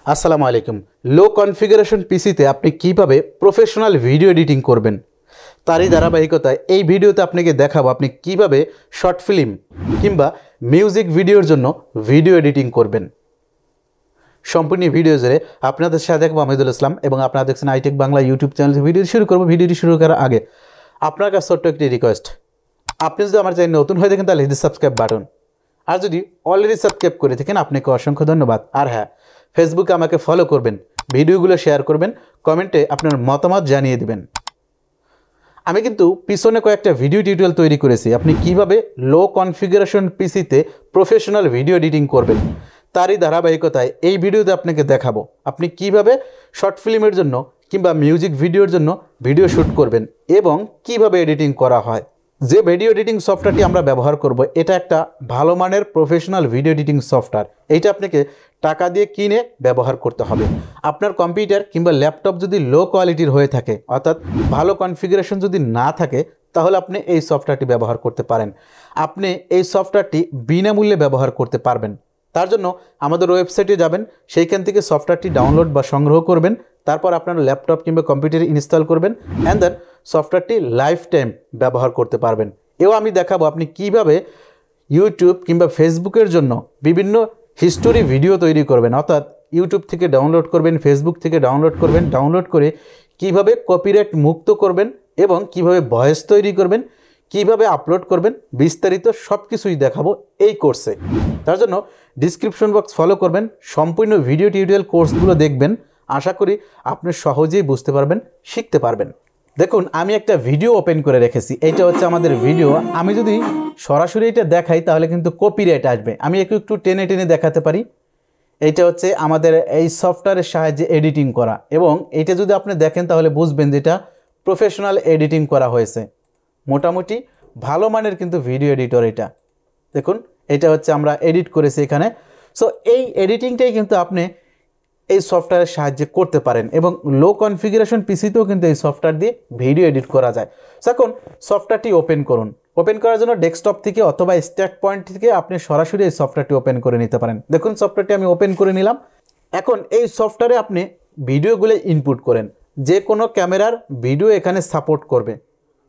আসসালামু আলাইকুম। লো কনফিগারেশন পিসিতে আপনি কিভাবে প্রফেশনাল ভিডিও এডিটিং করবেন তারই ধারাবাহিকতায় এই ভিডিওতে আপনাকে দেখাবো আপনি কিভাবে শর্ট ফিল্ম কিংবা মিউজিক ভিডিওর জন্য ভিডিও এডিটিং করবেন। সম্পূর্ণ ভিডিও জুড়ে আপনাদের সাথে দেখবো আমিদুল ইসলাম এবং আপনারা দেখছেন আইটেক বাংলা ইউটিউব চ্যানেল। ভিডিও শুরু করবো। ভিডিওটি শুরু করার আগে আপনার কাছে ছোট্ট একটি রিকোয়েস্ট, আপনি যদি আমার চ্যানেল নতুন হয়ে থাকেন তাহলে হিট সাবস্ক্রাইব বাটন, আর যদি অলরেডি সাবস্ক্রাইব করে থাকেন আপনাকে অসংখ্য ধন্যবাদ। আর হ্যাঁ, ফেসবুকে আমাকে ফলো করবেন, ভিডিওগুলো শেয়ার করবেন, কমেন্টে আপনার মতামত জানিয়ে দিবেন। আমি কিন্তু পিছনে কয়েকটা ভিডিও টিউটোরিয়াল তৈরি করেছি আপনি কিভাবে লো কনফিগারেশন পিসিতে প্রফেশনাল ভিডিও এডিটিং করবেন তারই ধারাবাহিকতায় এই ভিডিওতে আপনাকে দেখাবো আপনি কিভাবে শর্ট ফিল্মের জন্য কিংবা মিউজিক ভিডিওর জন্য ভিডিও শ্যুট করবেন এবং কিভাবে এডিটিং করা হয়। যে ভিডিও এডিটিং সফটওয়্যারটি আমরা ব্যবহার করব এটা একটা ভালো মানের প্রফেশনাল ভিডিও এডিটিং সফটওয়্যার। এইটা আপনাকে টাকা দিয়ে কিনে ব্যবহার করতে হবে। আপনার কম্পিউটার কিংবা ল্যাপটপ যদি লো কোয়ালিটির হয়ে থাকে, অর্থাৎ ভালো কনফিগারেশন যদি না থাকে, তাহলে আপনি এই সফটওয়্যারটি ব্যবহার করতে পারেন। আপনি এই সফটওয়্যারটি বিনামূল্যে ব্যবহার করতে পারবেন। তার জন্য আমাদের ওয়েবসাইটে যাবেন, সেইখান থেকে সফটওয়্যারটি ডাউনলোড বা সংগ্রহ করবেন, তারপর আপনার ল্যাপটপ কিংবা কম্পিউটারে ইনস্টল করবেন অ্যান্ড দেন সফটওয়্যারটি লাইফ টাইম ব্যবহার করতে পারবেন। এও আমি দেখাবো আপনি কিভাবে ইউটিউব কিংবা ফেসবুকের জন্য বিভিন্ন হিস্টোরি ভিডিও তৈরি করবেন, অর্থাৎ ইউটিউব থেকে ডাউনলোড করবেন, ফেসবুক থেকে ডাউনলোড করবেন, ডাউনলোড করে কিভাবে কপিরাইট মুক্ত করবেন এবং কিভাবে ভয়েস তৈরি করবেন, কিভাবে আপলোড করবেন, বিস্তারিত সব কিছুই দেখাবো এই কোর্সে। তার জন্য ডিসক্রিপশন বক্স ফলো করবেন, সম্পূর্ণ ভিডিও টিউটোরিয়াল কোর্সগুলো দেখবেন। আশা করি আপনি সহজেই বুঝতে পারবেন, শিখতে পারবেন। দেখুন, আমি একটা ভিডিও ওপেন করে রেখেছি। এইটা হচ্ছে আমাদের ভিডিও। আমি যদি সরাসরি এটা দেখাই তাহলে কিন্তু কপিরাইট আসবে। আমি একটু টেনে টেনে দেখাতে পারি। এইটা হচ্ছে আমাদের এই সফটওয়্যারের সাহায্যে এডিটিং করা, এবং এইটা যদি আপনি দেখেন তাহলে বুঝবেন যে এটা প্রফেশনাল এডিটিং করা হয়েছে। মোটামুটি ভালো মানের কিন্তু ভিডিও এডিটর এটা। দেখুন, এটা হচ্ছে আমরা এডিট করেছি এখানে। সো এই এডিটিংটাই কিন্তু আপনি এই সফটওয়্যারের সাহায্যে করতে পারেন এবং লো কনফিগারেশন পিসিতেও কিন্তু এই সফটওয়্যার দিয়ে ভিডিও এডিট করা যায়। এখন সফটওয়্যারটি ওপেন করুন। ওপেন করার জন্য ডেস্কটপ থেকে অথবা স্টার্ট পয়েন্ট থেকে আপনি সরাসরি এই সফটওয়্যারটি ওপেন করে নিতে পারেন। দেখুন, সফটওয়্যারটি আমি ওপেন করে নিলাম। এখন এই সফটওয়্যারে আপনি ভিডিওগুলো ইনপুট করেন। যে কোনো ক্যামেরার ভিডিও এখানে সাপোর্ট করবে,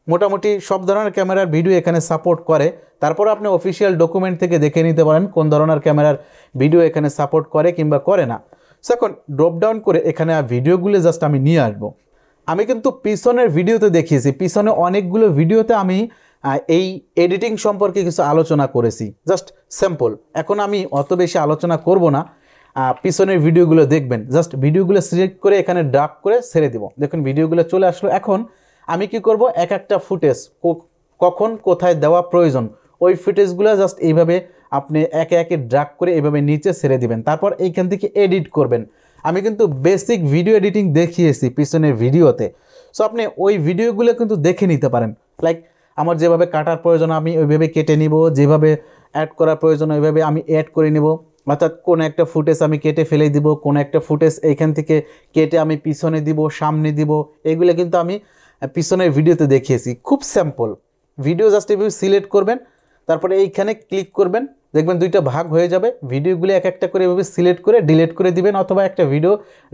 মোটামুটি সব ধরনের ক্যামেরার ভিডিও এখানে সাপোর্ট করে। তারপর আপনি অফিসিয়াল ডকুমেন্ট থেকে দেখে নিতে পারেন কোন ধরনের ক্যামেরার ভিডিও এখানে সাপোর্ট করে কিংবা করে না। এখন ড্রপ ডাউন করে এখানে ভিডিওগুলো জাস্ট আমি নিয়ে আসবো। আমি কিন্তু পিছনের ভিডিওতে দেখিয়েছি, পিছনে অনেকগুলো ভিডিওতে আমি এই এডিটিং সম্পর্কে কিছু আলোচনা করেছি, জাস্ট স্যাম্পল। এখন আমি অত বেশি আলোচনা করব না, পিছনের ভিডিওগুলো দেখবেন। জাস্ট ভিডিওগুলো সিলেক্ট করে এখানে ড্রাগ করে ছেড়ে দিব। দেখুন, ভিডিওগুলো চলে আসলো। এখন আমি কি করব, এক একটা ফুটেজ কখন কোথায় দেওয়া প্রয়োজন ওই ফুটেজগুলো জাস্ট এইভাবে আপনি একে একে ড্রাগ করে এইভাবে নিচে ছেড়ে দিবেন। তারপর এইখান থেকে এডিট করবেন। আমি কিন্তু বেসিক ভিডিও এডিটিং দেখিয়েছি পিছনের ভিডিওতে। সো আপনি ওই ভিডিওগুলো কিন্তু দেখে নিতে পারেন। লাইক আমার যেভাবে কাটার প্রয়োজন আমি ওইভাবে কেটে নিব, যেভাবে অ্যাড করার প্রয়োজন ওইভাবে আমি অ্যাড করে নিব। অর্থাৎ কোনো একটা ফুটেজ আমি কেটে ফেলে দিব, কোনো একটা ফুটেজ এইখান থেকে কেটে আমি পিছনে দিব, সামনে দিব। এইগুলো কিন্তু আমি পিছনের ভিডিওতে দেখিয়েছি। খুব স্যাম্পল ভিডিও। জাস্ট এইভাবে সিলেক্ট করবেন, তারপরে এইখানে ক্লিক করবেন, দেখবেন দুইটা ভাগ হয়ে যাবে। ভিডিওগুলো এক একটা করে এভাবে সিলেক্ট করে ডিলিট করে দিবেন, অথবা একটা ভিডিও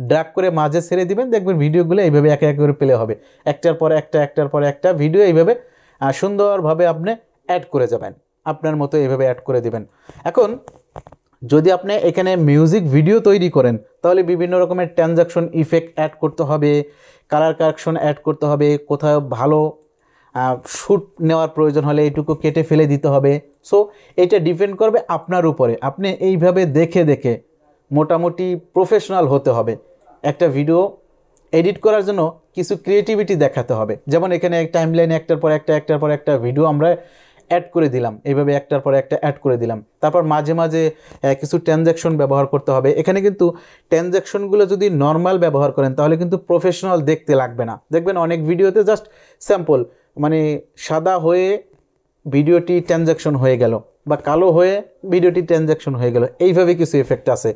ড্র্যাগ করে মাঝে ছেড়ে দিবেন। দেখবেন ভিডিওগুলো এইভাবে এক এক করে প্লে হবে, একটার পর একটা ভিডিও এইভাবে সুন্দরভাবে আপনি অ্যাড করে যাবেন। আপনার মতো এইভাবে অ্যাড করে দিবেন। এখন যদি আপনি এখানে মিউজিক ভিডিও তৈরি করেন তাহলে বিভিন্ন রকমের ট্রানজাকশন ইফেক্ট অ্যাড করতে হবে, কালার কারেকশন অ্যাড করতে হবে, কোথাও ভালো শ্যুট নেওয়ার প্রয়োজন হলে এইটুকু কেটে ফেলে দিতে হবে। সো এটা ডিপেন্ড করবে আপনার উপরে। আপনি এইভাবে দেখে দেখে মোটামুটি প্রফেশনাল হতে হবে। একটা ভিডিও এডিট করার জন্য কিছু ক্রিয়েটিভিটি দেখাতে হবে। যেমন এখানে টাইমলাইনে একটার পর একটা ভিডিও আমরা অ্যাড করে দিলাম, এইভাবে একটার পর একটা অ্যাড করে দিলাম। তারপর মাঝে মাঝে কিছু ট্রানজ্যাকশন ব্যবহার করতে হবে। এখানে কিন্তু ট্রানজ্যাকশনগুলো যদি নর্মাল ব্যবহার করেন তাহলে কিন্তু প্রফেশনাল দেখতে লাগবে না। দেখবেন অনেক ভিডিওতে জাস্ট স্যাম্পল, মানে সাদা হয়ে ভিডিওটি ট্রানজ্যাকশন হয়ে গেল বা কালো হয়ে ভিডিওটি ট্রানজ্যাকশন হয়ে গেল, এইভাবে কিছু এফেক্ট আছে।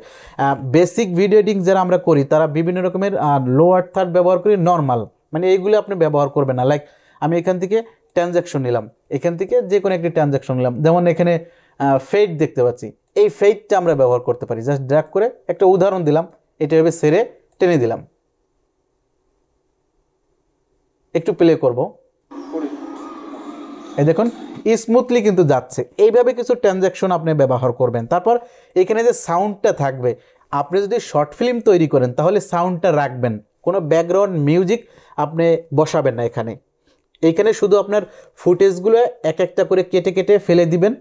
বেসিক ভিডিও এডিটিং যারা আমরা করি তারা বিভিন্ন রকমের লোয়ার থার্ড ব্যবহার করি, নর্মাল, মানে এইগুলো আপনি ব্যবহার করবেন না। লাইক আমি এখান থেকে ট্রানজ্যাকশন নিলাম, এখান থেকে যে কোনো একটি ট্রানজ্যাকশন নিলাম। যেমন এখানে ফেড দেখতে পাচ্ছি, এই ফেডটা আমরা ব্যবহার করতে পারি। জাস্ট ড্র্যাগ করে একটা উদাহরণ দিলাম, এটা এভাবে ছেড়ে টেনে দিলাম, একটু প্লে করব, এই দেখুন স্মুথলি কিন্তু যাচ্ছে। এইভাবে কিছু ট্রানজ্যাকশন আপনি ব্যবহার করবেন। তারপর এখানে যে সাউন্ডটা থাকবে, আপনি যদি শর্ট ফিল্ম তৈরি করেন তাহলে সাউন্ডটা রাখবেন, কোনো ব্যাকগ্রাউন্ড মিউজিক আপনি বসাবেন না। এইখানে শুধু আপনার ফুটেজগুলো এক একটা করে কেটে কেটে ফেলে দিবেন,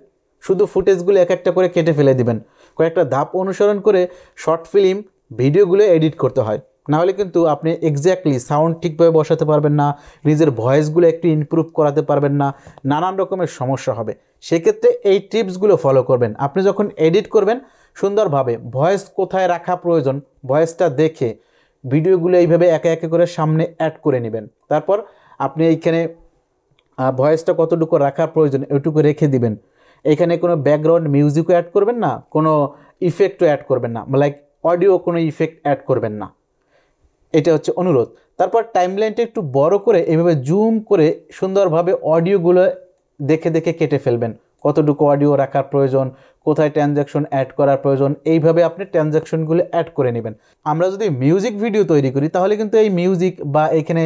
শুধু ফুটেজগুলো এক একটা করে কেটে ফেলে দিবেন। কয়েকটা ধাপ অনুসরণ করে শর্ট ফিল্ম ভিডিওগুলো এডিট করতে হয়, নাহলে কিন্তু আপনি এক্স্যাক্টলি সাউন্ড ঠিকভাবে বসাতে পারবেন না, নিজের ভয়েসগুলো একটু ইমপ্রুভ করাতে পারবেন না, নানান রকমের সমস্যা হবে। সেক্ষেত্রে এই টিপসগুলো ফলো করবেন। আপনি যখন এডিট করবেন সুন্দরভাবে ভয়েস কোথায় রাখা প্রয়োজন, ভয়েসটা দেখে ভিডিওগুলো এইভাবে একে একে করে সামনে অ্যাড করে নেবেন। তারপর আপনি এইখানে ভয়েসটা কতটুকু রাখার প্রয়োজন ওইটুকু রেখে দিবেন। এখানে কোনো ব্যাকগ্রাউন্ড মিউজিকও অ্যাড করবেন না, কোনো ইফেক্টও অ্যাড করবেন না, লাইক অডিও কোনো ইফেক্ট অ্যাড করবেন না, এটা হচ্ছে অনুরোধ। তারপর টাইমলাইনটা একটু বড় করে এভাবে জুম করে সুন্দরভাবে অডিওগুলো দেখে দেখে কেটে ফেলবেন, কতটুকু অডিও রাখার প্রয়োজন, কোথায় ট্রানজ্যাকশন অ্যাড করার প্রয়োজন, এইভাবে আপনি ট্রানজ্যাকশনগুলো অ্যাড করে নেবেন। আমরা যদি মিউজিক ভিডিও তৈরি করি তাহলে কিন্তু এই মিউজিক বা এখানে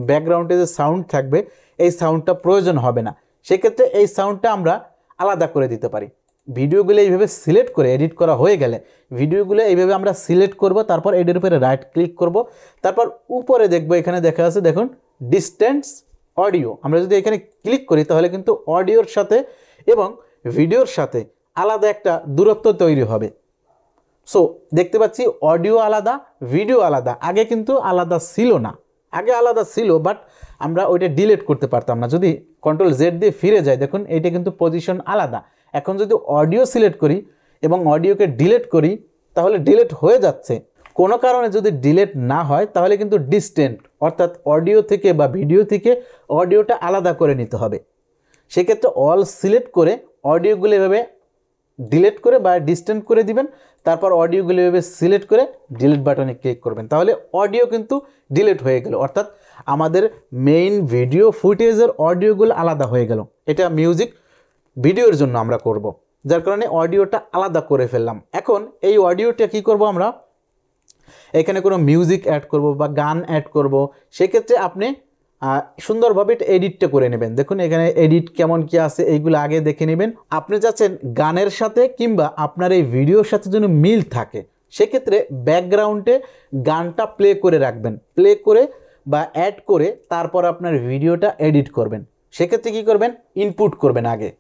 ব্যাকগ্রাউন্ডে যে সাউন্ড থাকবে এই সাউন্ডটা প্রয়োজন হবে না। সেক্ষেত্রে এই সাউন্ডটা আমরা আলাদা করে দিতে পারি। ভিডিওগুলো এইভাবে সিলেক্ট করে এডিট করা হয়ে গেলে ভিডিওগুলো এইভাবে আমরা সিলেক্ট করব, তারপর এটির উপরে রাইট ক্লিক করব, তারপর উপরে দেখব এখানে দেখা আছে দেখুন ডিস্টেন্স অডিও। আমরা যদি এখানে ক্লিক করি তাহলে কিন্তু অডিওর সাথে এবং ভিডিওর সাথে আলাদা একটা দূরত্ব তৈরি হবে। সো দেখতে পাচ্ছি অডিও আলাদা, ভিডিও আলাদা। আগে কিন্তু আলাদা ছিল না, আগে আলাদা ছিল বাট আমরা ওইটা ডিলিট করতে পারতাম না। যদি কন্ট্রোল জেড দিয়ে ফিরে যায় দেখুন এইটা কিন্তু পজিশন আলাদা। এখন যদি অডিও সিলেক্ট করি এবং অডিওকে ডিলিট করি তাহলে ডিলিট হয়ে যাচ্ছে। কোনো কারণে যদি ডিলিট না হয় তাহলে কিন্তু ডিস্টেন্ট অর্থাৎ অডিও থেকে বা ভিডিও থেকে অডিওটা আলাদা করে নিতে হবে। সেক্ষেত্রে অল সিলেক্ট করে অডিওগুলো এভাবে ডিলিট করে বা ডিস্টেন্ট করে দিবেন, তারপর অডিওগুলো এভাবে সিলেক্ট করে ডিলিট বাটনে ক্লিক করবেন, তাহলে অডিও কিন্তু ডিলিট হয়ে গেল, অর্থাৎ আমাদের মেইন ভিডিও ফুটেজের অডিওগুলো আলাদা হয়ে গেল। এটা মিউজিক ভিডিওর জন্য আমরা করব, যার কারণে অডিওটা আলাদা করে ফেললাম। এখন এই অডিওটা কি করব, আমরা এখানে কোনো মিউজিক অ্যাড করব বা গান অ্যাড করব। সেক্ষেত্রে আপনি সুন্দরভাবে এটা এডিটটা করে নেবেন। দেখুন এখানে এডিট কেমন কি আছে এইগুলো আগে দেখে নেবেন। আপনি চাচ্ছেন গানের সাথে কিংবা আপনার এই ভিডিওর সাথে যেন মিল থাকে, সেক্ষেত্রে ব্যাকগ্রাউন্ডে গানটা প্লে করে রাখবেন, প্লে করে বা অ্যাড করে তারপর আপনার ভিডিওটা এডিট করবেন। সেক্ষেত্রে কী করবেন, ইনপুট করবেন আগে,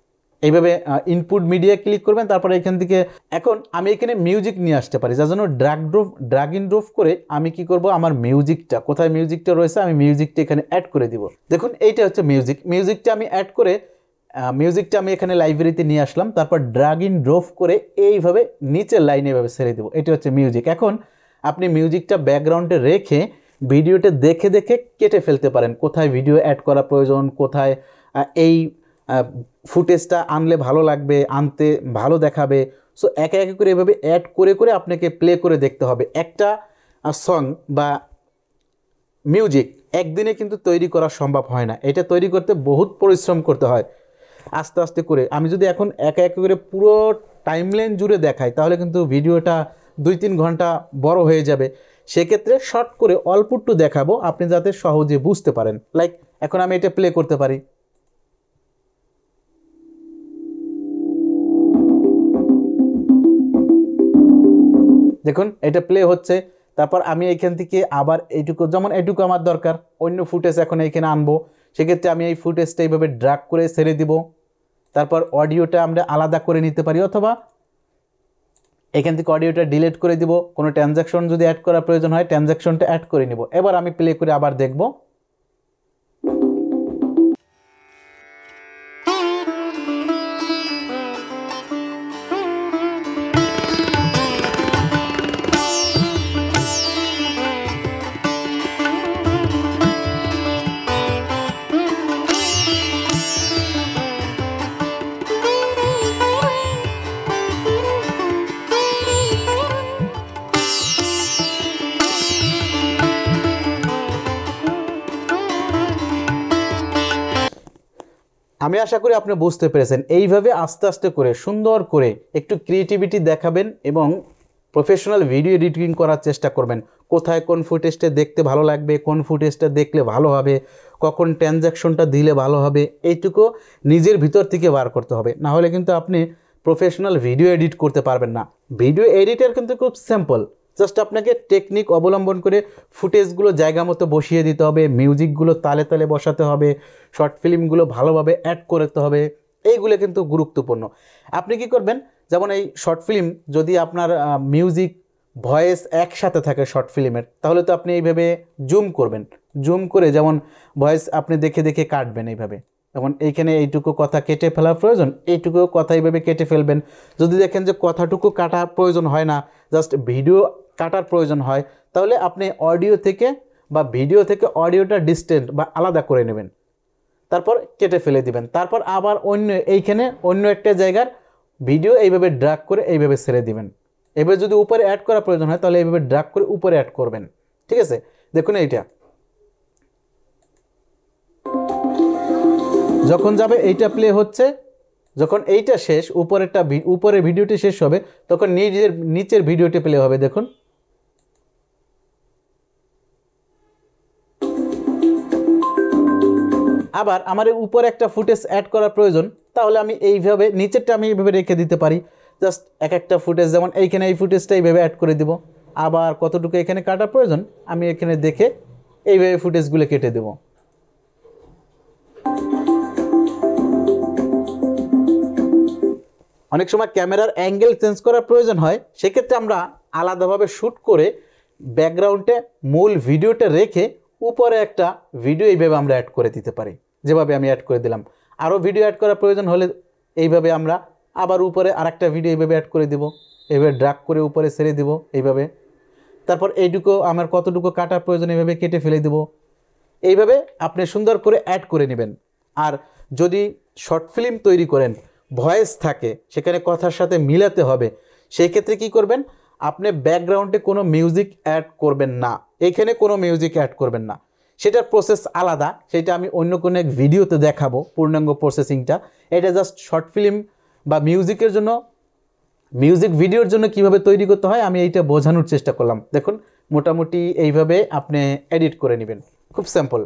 এইভাবে ইনপুট মিডিয়া ক্লিক করবেন, তারপরে এখান থেকে এখন আমি এখানে মিউজিক নিয়ে আসতে পারি, যার জন্য ড্রাগ ইন ড্রপ করে আমি কি করব, আমার মিউজিকটা কোথায় মিউজিকটা রয়েছে আমি মিউজিকটা এখানে অ্যাড করে দিব। দেখুন এইটা হচ্ছে মিউজিকটা আমি অ্যাড করে মিউজিকটা আমি এখানে লাইব্রেরিতে নিয়ে আসলাম, তারপর ড্রাগ ইন ড্রপ করে এইভাবে নিচের লাইনে এভাবে ছেড়ে দেবো। এটা হচ্ছে মিউজিক। এখন আপনি মিউজিকটা ব্যাকগ্রাউন্ডে রেখে ভিডিওটা দেখে দেখে কেটে ফেলতে পারেন, কোথায় ভিডিও অ্যাড করা প্রয়োজন, কোথায় এই ফুটেজটা আনলে ভালো লাগবে, আনতে ভালো দেখাবে। সো একে একে করে এভাবে অ্যাড করে করে আপনাকে প্লে করে দেখতে হবে। একটা সং বা মিউজিক একদিনে কিন্তু তৈরি করা সম্ভব হয় না, এটা তৈরি করতে বহুত পরিশ্রম করতে হয় আস্তে আস্তে করে। আমি যদি এখন একে একে করে পুরো টাইমলাইন জুড়ে দেখাই তাহলে কিন্তু ভিডিওটা 2-3 ঘন্টা বড় হয়ে যাবে। সেক্ষেত্রে শর্ট করে অল্প একটু দেখাবো আপনি যাতে সহজে বুঝতে পারেন। লাইক এখন আমি এটা প্লে করতে পারি, দেখুন এটা প্লে হচ্ছে। তারপর আমি এইখান থেকে আবার এইটুকু, যেমন এইটুকু আমার দরকার, অন্য ফুটেজ এখন এইখানে আনবো, সেক্ষেত্রে আমি এই ফুটেজটা এইভাবে ড্র্যাগ করে ছেড়ে দিব। তারপর অডিওটা আমরা আলাদা করে নিতে পারি, অথবা এখান থেকে অডিওটা ডিলিট করে দিব। কোনো ট্রানজ্যাকশন যদি অ্যাড করার প্রয়োজন হয় ট্রানজ্যাকশনটা অ্যাড করে নিব। এবার আমি প্লে করে আবার দেখব। আমি আশা করি আপনি বুঝতে পেরেছেন। এইভাবে আস্তে আস্তে করে সুন্দর করে একটু ক্রিয়েটিভিটি দেখাবেন এবং প্রফেশনাল ভিডিও এডিটিং করার চেষ্টা করবেন। কোথায় কোন ফুটেজটা দেখতে ভালো লাগবে, কোন ফুটেজটা দেখলে ভালো হবে, কখন ট্রানজ্যাকশনটা দিলে ভালো হবে, এইটুকু নিজের ভিতর থেকে বার করতে হবে। না হলে কিন্তু আপনি প্রফেশনাল ভিডিও এডিট করতে পারবেন না। ভিডিও এডিটার কিন্তু খুব সিম্পল, জাস্ট আপনাকে টেকনিক অবলম্বন করে ফুটেজগুলো জায়গা মতো বসিয়ে দিতে হবে, মিউজিকগুলো তালে তালে বসাতে হবে, শর্ট ফিল্মগুলো ভালোভাবে অ্যাড করতে হবে, এইগুলো কিন্তু গুরুত্বপূর্ণ। আপনি কি করবেন, যেমন এই শর্ট ফিল্ম যদি আপনার মিউজিক ভয়েস একসাথে থাকে শর্ট ফিল্মের, তাহলে তো আপনি এইভাবে জুম করবেন, জুম করে যেমন ভয়েস আপনি দেখে দেখে কাটবেন এইভাবে। যেমন এইখানে এইটুকু কথা কেটে ফেলা প্রয়োজন, এইটুকু কথা এইভাবে কেটে ফেলবেন। যদি দেখেন যে কথাটুকু কাটা প্রয়োজন হয় না, জাস্ট ভিডিও কাটার প্রয়োজন হয়, তাহলে আপনি অডিও থেকে বা ভিডিও থেকে অডিওটা ডিস্টেন্ট বা আলাদা করে নেবেন, তারপর কেটে ফেলে দিবেন। তারপর আবার এইখানে অন্য একটা জায়গার ভিডিও এইভাবে ড্র্যাগ করে এইভাবে ছেড়ে দিবেন। এবার যদি উপরে অ্যাড করা প্রয়োজন হয় তাহলে এইভাবে ড্র্যাগ করে উপরে অ্যাড করবেন। ঠিক আছে, দেখুন এইটা যখন যাবে এইটা প্লে হচ্ছে, যখন এইটা শেষ উপরের ভিডিওটি শেষ হবে তখন নিচের ভিডিওটি প্লে হবে। দেখুন আবার আমার উপরে একটা ফুটেজ অ্যাড করার প্রয়োজন, তাহলে আমি এইভাবে নিচেরটা আমি এইভাবে রেখে দিতে পারি। জাস্ট একটা ফুটেজ, যেমন এইখানে এই ফুটেজটা এইভাবে অ্যাড করে দিব। আবার কতটুকু এখানে কাটার প্রয়োজন আমি এখানে দেখে এইভাবে ফুটেজগুলো কেটে দেব। অনেক সময় ক্যামেরার অ্যাঙ্গেল চেঞ্জ করার প্রয়োজন হয়, সেক্ষেত্রে আমরা আলাদাভাবে শ্যুট করে ব্যাকগ্রাউন্ডে মূল ভিডিওটা রেখে উপরে একটা ভিডিও এইভাবে আমরা অ্যাড করে দিতে পারি, যেভাবে আমি অ্যাড করে দিলাম। আরও ভিডিও অ্যাড করার প্রয়োজন হলে এইভাবে আমরা আবার উপরে আরেকটা ভিডিও এইভাবে অ্যাড করে দেব, এইভাবে ড্র্যাগ করে উপরে ছেড়ে দেব এইভাবে। তারপর এইটুকু আমার কতটুকু কাটার প্রয়োজন এইভাবে কেটে ফেলে দেব। এইভাবে আপনি সুন্দর করে অ্যাড করে নেবেন। আর যদি শর্ট ফিল্ম তৈরি করেন, ভয়েস থাকে, সেখানে কথার সাথে মিলাতে হবে, সেই ক্ষেত্রে কী করবেন, আপনি ব্যাকগ্রাউন্ডে কোনো মিউজিক অ্যাড করবেন না, এখানে কোনো মিউজিক অ্যাড করবেন না। সেটার প্রসেস আলাদা, সেটা আমি অন্য কোনো এক ভিডিওতে দেখাবো পূর্ণাঙ্গ প্রসেসিংটা। এটা জাস্ট শর্ট ফিল্ম বা মিউজিকের জন্য, মিউজিক ভিডিওর জন্য কিভাবে তৈরি করতে হয় আমি এইটা বোঝানোর চেষ্টা করলাম। দেখুন মোটামুটি এইভাবে আপনি এডিট করে নেবেন, খুব সিম্পল।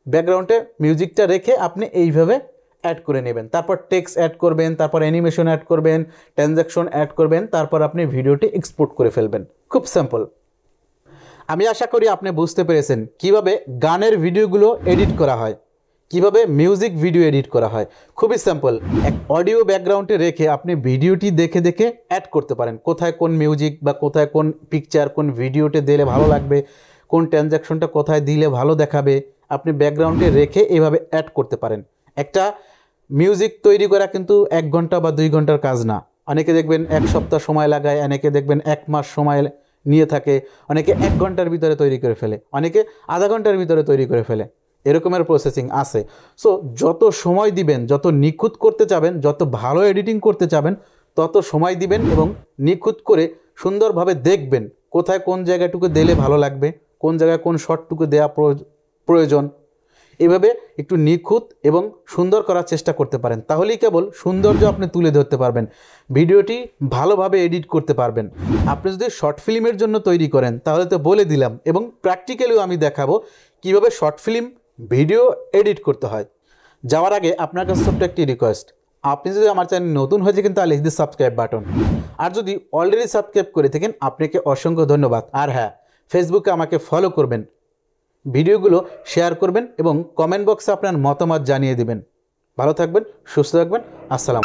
ব্যাকগ্রাউন্ডে মিউজিকটা রেখে আপনি এইভাবে অ্যাড করে নেবেন, তারপর টেক্সট অ্যাড করবেন, তারপর অ্যানিমেশন অ্যাড করবেন, ট্রানজ্যাকশন অ্যাড করবেন, তারপর আপনি ভিডিওটি এক্সপোর্ট করে ফেলবেন। খুব সিম্পল। আমি আশা করি আপনি বুঝতে পেরেছেন কিভাবে গানের ভিডিওগুলো এডিট করা হয়, কিভাবে মিউজিক ভিডিও এডিট করা হয়। খুবই সিম্পল। এক অডিও ব্যাকগ্রাউন্ডে রেখে আপনি ভিডিওটি দেখে দেখে অ্যাড করতে পারেন, কোথায় কোন মিউজিক বা কোথায় কোন পিকচার, কোন ভিডিওতে দিলে ভালো লাগবে, কোন ট্রানজ্যাকশনটা কোথায় দিলে ভালো দেখাবে, আপনি ব্যাকগ্রাউন্ডে রেখে এভাবে অ্যাড করতে পারেন। একটা মিউজিক তৈরি করা কিন্তু 1 ঘন্টা বা 2 ঘন্টার কাজ না। অনেকে দেখবেন 1 সপ্তাহ সময় লাগায়, অনেকে দেখবেন 1 মাস সময় নিয়ে থাকে, অনেকে 1 ঘন্টার ভিতরে তৈরি করে ফেলে, অনেকে আধা ঘন্টার ভিতরে তৈরি করে ফেলে। এরকমের প্রসেসিং আছে। সো যত সময় দিবেন, যত নিখুঁত করতে চাবেন, যত ভালো এডিটিং করতে চাবেন, তত সময় দিবেন এবং নিখুঁত করে সুন্দরভাবে দেখবেন কোথায় কোন জায়গাটুকু দিলে ভালো লাগবে, কোন জায়গায় কোন শটটুকু দেওয়া প্রয়োজন। এভাবে একটু নিখুঁত এবং সুন্দর করার চেষ্টা করতে পারেন, তাহলেই কেবল সৌন্দর্য আপনি তুলে ধরতে পারবেন, ভিডিওটি ভালোভাবে এডিট করতে পারবেন। আপনি যদি শর্ট ফিল্মের জন্য তৈরি করেন তাহলে তো বলে দিলাম, এবং প্র্যাকটিক্যালিও আমি দেখাবো কীভাবে শর্ট ফিল্ম ভিডিও এডিট করতে হয়। যাওয়ার আগে আপনার কাছে ছোট্ট একটি রিকোয়েস্ট, আপনি যদি আমার চ্যানেল নতুন হয়ে থাকেন তাহলে হিট দ্য সাবস্ক্রাইব বাটন, আর যদি অলরেডি সাবস্ক্রাইব করে থাকেন আপনাকে অসংখ্য ধন্যবাদ। আর হ্যাঁ, ফেসবুকে আমাকে ফলো করবেন, ভিডিওগুলো শেয়ার করবেন এবং কমেন্ট বক্সে আপনার মতামত জানিয়ে দিবেন। ভালো থাকবেন, সুস্থ থাকবেন, আসসালাম।